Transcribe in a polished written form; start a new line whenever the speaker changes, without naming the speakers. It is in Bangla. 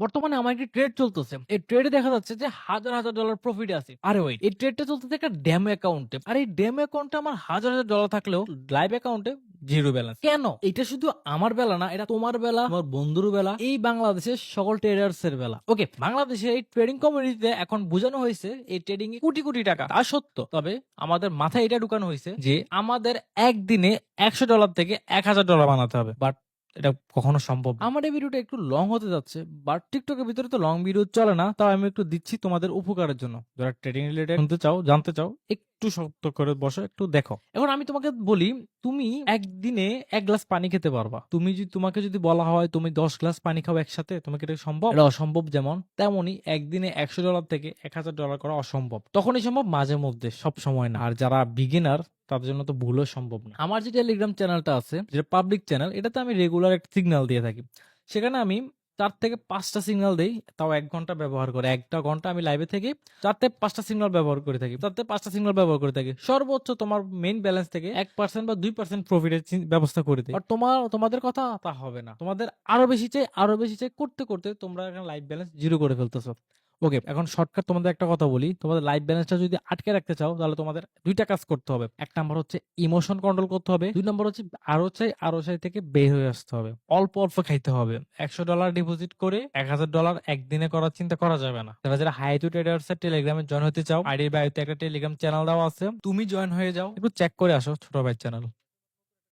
বর্তমানে আমার একটি ট্রেড চলতেছে। এই ট্রেডে দেখা যাচ্ছে যে হাজার ডলার প্রফিটে আছি। আরে ওয়েট, এই ট্রেডটা চলতেছে একটা ডেমো অ্যাকাউন্টে। আর এই ডেমো অ্যাকাউন্টে আমার হাজার ডলার থাকলেও লাইভ অ্যাকাউন্টে 0 ব্যালেন্স। কেন? এটা শুধু আমার বেলা না, এটা তোমার বেলা, তোমার বন্ধুর বেলা, এই বাংলাদেশের সকল ট্রেডার্স এর বেলা। ওকে, বাংলাদেশে এই ট্রেডিং কমিউনিটিতে এখন বোঝানো হয়েছে এই ট্রেডিং এ কোটি টাকা। তা সত্য। তবে আমাদের মাথায় এটা ঢুকানো হয়েছে যে আমাদের একদিনে $100 থেকে $1000 বানাতে হবে। বাট এটা কখনো সম্ভব না। আমার এই ভিডিওটা একটু লং হতে যাচ্ছে, বাট টিকটকের ভিতরে তো লং ভিডিও চলে না, তাও আমি একটু দিচ্ছি তোমাদের উপকারের জন্য। যারা ট্রেডিং রিলেটেড শুনতে চাও, জানতে চাও, একটু শক্ত করে বসো, একটু দেখো। এখন আমি তোমাকে বলি, তুমি একদিনে 1 গ্লাস পানি খেতে পারবা। তোমাকে যদি বলা হয় তুমি 10 গ্লাস পানি খাও একসাথে, তোমাকে এটা সম্ভব? এটা অসম্ভব। যেমন তেমনি একদিনে $100 থেকে $1000 করা অসম্ভব। তখনই সম্ভব মাঝে মধ্যে, সব সময় না। আর যারা বিগিনার তাদের জন্য তো ভুলও সম্ভব না। আমার যে টেলিগ্রাম চ্যানেলটা আছে, যেটা পাবলিক চ্যানেল, এটাতে আমি রেগুলার একটা সিগন্যাল দিয়ে থাকি। সেখানে আমি 4 থেকে 5টা সিগন্যাল দেই, তাও 1 ঘন্টা ব্যবহার করে। 1টা ঘন্টা আমি লাইভে থেকে 4 থেকে 5টা সিগন্যাল ব্যবহার করে থাকি। 4 থেকে 5টা সিগন্যাল ব্যবহার করে থাকি। সর্বোচ্চ তোমার মেইন ব্যালেন্স থেকে 1% বা 2% প্রফিটের ব্যবস্থা করে দেই। আর তোমাদের কথা তা হবে না। তোমাদের আরো বেশি চাই করতে তোমরা এখন লাইভ ব্যালেন্স 0 করে ফেলতেছো। ওকে, এখন শর্টকাট তোমাদের একটা কথা বলি। তোমাদের লাইফ ব্যালেন্সটা যদি আটকে রাখতে চাও, তাহলে তোমাদের 2টা কাজ করতে হবে। 1 নাম্বার হচ্ছে ইমোশন কন্ট্রোল করতে হবে। 2 নাম্বার হচ্ছে আরো চাই থেকে বের হয়ে আসতে হবে। অল্প খাইতে হবে। $100 ডিপোজিট করে $1000 একদিনে করার চিন্তা করা যাবে না। যারা হাই টু ট্রেডার্স এর টেলিগ্রামে জয়েন হতে চাও, আইডির বায়োতে একটা টেলিগ্রাম চ্যানেল দেওয়া আছে, তুমি জয়েন হয়ে যাও। একটু চেক করে আসো ছোট ভাই চ্যানেল।